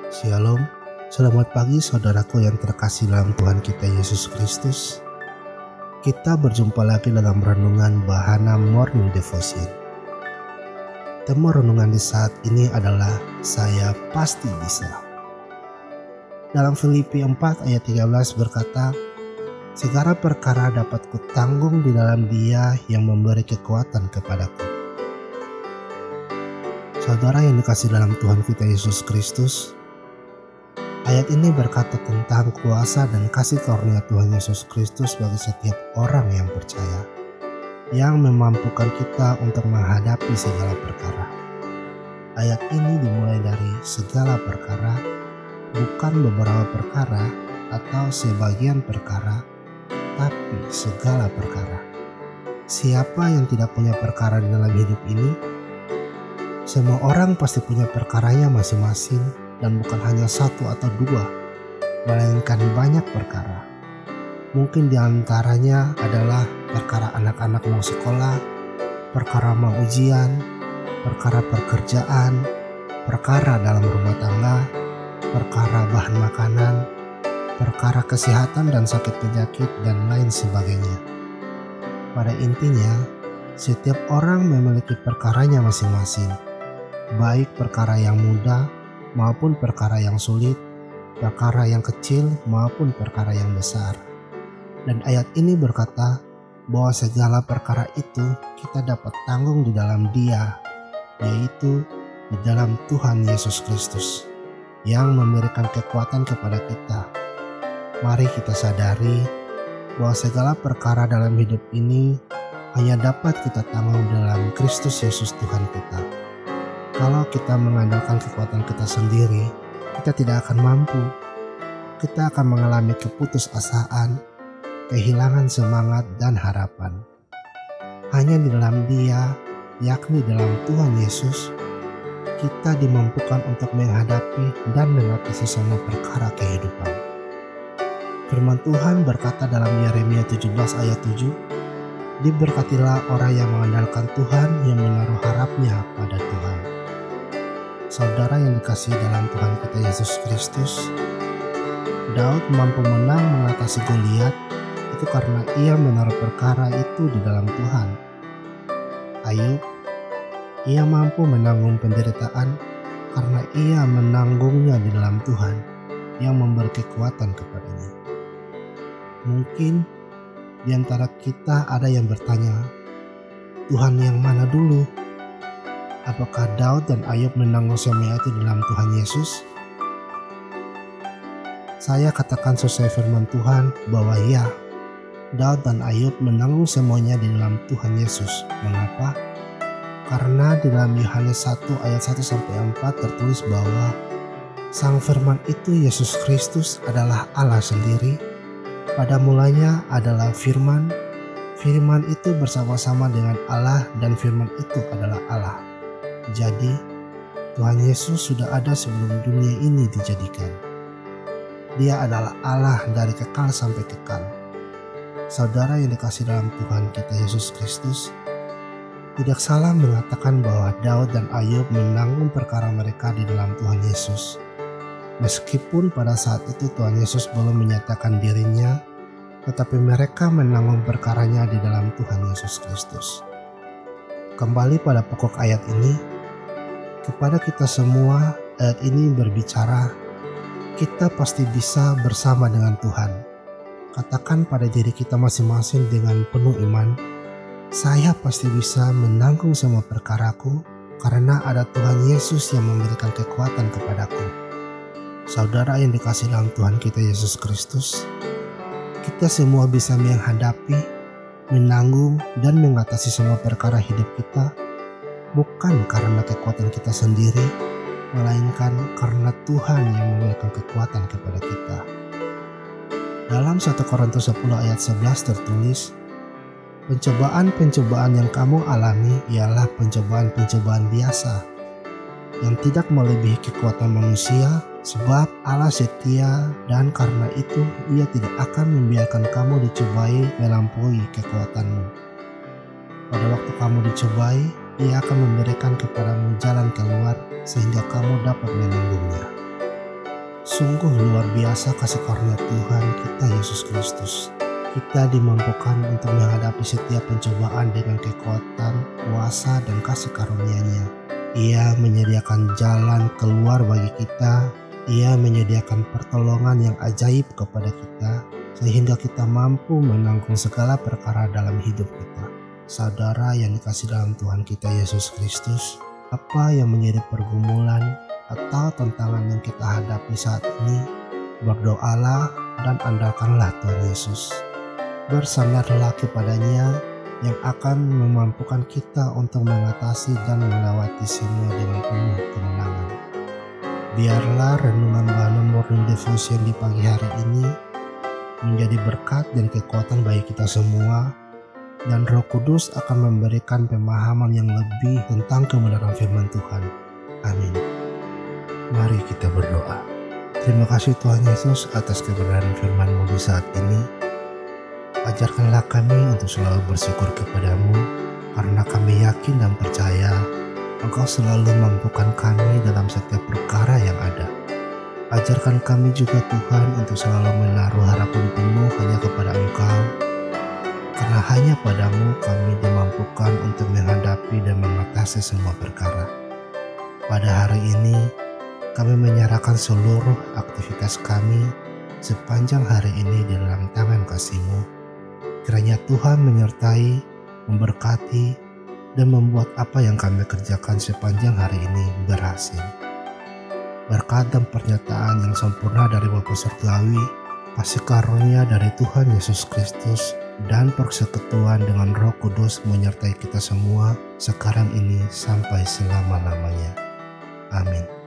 Shalom, selamat pagi saudaraku yang terkasih dalam Tuhan kita Yesus Kristus. Kita berjumpa lagi dalam renungan Bahana Morning Devotion. Tema renungan di saat ini adalah Saya Pasti Bisa. Dalam Filipi 4 ayat 13 berkata, segala perkara dapat kutanggung di dalam Dia yang memberi kekuatan kepadaku. Saudara yang dikasih dalam Tuhan kita Yesus Kristus, ayat ini berkata tentang kuasa dan kasih karunia Tuhan Yesus Kristus bagi setiap orang yang percaya, yang memampukan kita untuk menghadapi segala perkara. Ayat ini dimulai dari segala perkara, bukan beberapa perkara atau sebagian perkara, tapi segala perkara. Siapa yang tidak punya perkara di dalam hidup ini? Semua orang pasti punya perkaranya masing-masing, dan bukan hanya satu atau dua, melainkan banyak perkara. Mungkin diantaranya adalah perkara anak-anak mau sekolah, perkara mau ujian, perkara pekerjaan, perkara dalam rumah tangga, perkara bahan makanan, perkara kesehatan dan sakit penyakit, dan lain sebagainya. Pada intinya, setiap orang memiliki perkaranya masing-masing, baik perkara yang mudah maupun perkara yang sulit, perkara yang kecil maupun perkara yang besar. Dan ayat ini berkata bahwa segala perkara itu kita dapat tanggung di dalam Dia, yaitu di dalam Tuhan Yesus Kristus, yang memberikan kekuatan kepada kita. Mari kita sadari bahwa segala perkara dalam hidup ini hanya dapat kita tanggung dalam Kristus Yesus Tuhan kita. Kalau kita mengandalkan kekuatan kita sendiri, kita tidak akan mampu. Kita akan mengalami keputusasaan, kehilangan semangat dan harapan. Hanya di dalam Dia, yakni dalam Tuhan Yesus, kita dimampukan untuk menghadapi dan mengatasi semua perkara kehidupan. Firman Tuhan berkata dalam Yeremia 17 ayat 7, diberkatilah orang yang mengandalkan Tuhan, yang menaruh harapnya pada Tuhan. Saudara yang dikasihi dalam Tuhan kita Yesus Kristus, Daud mampu menang mengatasi Goliat itu karena ia menaruh perkara itu di dalam Tuhan. Ayub, ia mampu menanggung penderitaan karena ia menanggungnya di dalam Tuhan yang memberi kekuatan kepadanya. Mungkin di antara kita ada yang bertanya, Tuhan yang mana dulu? Apakah Daud dan Ayub menanggung semua itu dalam Tuhan Yesus? Saya katakan sesuai firman Tuhan bahwa ya, Daud dan Ayub menanggung semuanya di dalam Tuhan Yesus. Mengapa? Karena di dalam Yohanes 1 ayat 1-4 tertulis bahwa Sang Firman itu Yesus Kristus adalah Allah sendiri. Pada mulanya adalah Firman. Firman itu bersama-sama dengan Allah dan Firman itu adalah Allah. Jadi, Tuhan Yesus sudah ada sebelum dunia ini dijadikan. Dia adalah Allah dari kekal sampai kekal. Saudara yang dikasih dalam Tuhan kita Yesus Kristus, tidak salah mengatakan bahwa Daud dan Ayub menanggung perkara mereka di dalam Tuhan Yesus. Meskipun pada saat itu Tuhan Yesus belum menyatakan dirinya, tetapi mereka menanggung perkaranya di dalam Tuhan Yesus Kristus. Kembali pada pokok ayat ini, kepada kita semua, ayat ini berbicara, kita pasti bisa bersama dengan Tuhan. Katakan pada diri kita masing-masing dengan penuh iman, saya pasti bisa menanggung semua perkaraku karena ada Tuhan Yesus yang memberikan kekuatan kepadaku. Saudara yang dikasih dalam Tuhan kita Yesus Kristus, kita semua bisa menghadapi, menanggung, dan mengatasi semua perkara hidup kita, bukan karena kekuatan kita sendiri, melainkan karena Tuhan yang memberikan kekuatan kepada kita. Dalam 1 Korintus 10 ayat 11 tertulis, pencobaan-pencobaan yang kamu alami ialah pencobaan-pencobaan biasa, yang tidak melebihi kekuatan manusia, sebab Allah setia dan karena itu Ia tidak akan membiarkan kamu dicobai melampaui kekuatanmu. Pada waktu kamu dicobai, Ia akan memberikan kepadamu jalan keluar sehingga kamu dapat menanggungnya. Sungguh luar biasa kasih karunia Tuhan kita Yesus Kristus. Kita dimampukan untuk menghadapi setiap pencobaan dengan kekuatan, kuasa, dan kasih karunia-Nya. Ia menyediakan jalan keluar bagi kita. Ia menyediakan pertolongan yang ajaib kepada kita, sehingga kita mampu menanggung segala perkara dalam hidup kita. Saudara yang dikasihi dalam Tuhan kita Yesus Kristus, apa yang menjadi pergumulan atau tantangan yang kita hadapi saat ini, berdoalah dan andalkanlah Tuhan Yesus. Bersandarlah kepadanya yang akan memampukan kita untuk mengatasi dan melewati semua dengan penuh kemenangan. Biarlah renungan Bahan Morning Devotion di pagi hari ini menjadi berkat dan kekuatan bagi kita semua, dan Roh Kudus akan memberikan pemahaman yang lebih tentang kebenaran firman Tuhan. Amin. Mari kita berdoa. Terima kasih Tuhan Yesus atas kebenaran firman-Mu di saat ini. Ajarkanlah kami untuk selalu bersyukur kepadamu, karena kami yakin dan percaya Engkau selalu mampukan kami dalam setiap perkara yang ada. Ajarkan kami juga Tuhan untuk selalu menaruh harapan penuh hanya kepada Engkau, karena hanya padamu kami dimampukan untuk menghadapi dan mengatasi semua perkara. Pada hari ini, kami menyerahkan seluruh aktivitas kami sepanjang hari ini di dalam tangan kasih-Mu. Kiranya Tuhan menyertai, memberkati, dan membuat apa yang kami kerjakan sepanjang hari ini berhasil. Berkat dan pernyataan yang sempurna dari Bapa Surgawi, kasih karunia dari Tuhan Yesus Kristus, dan persekutuan dengan Roh Kudus menyertai kita semua sekarang ini sampai selama-lamanya. Amin.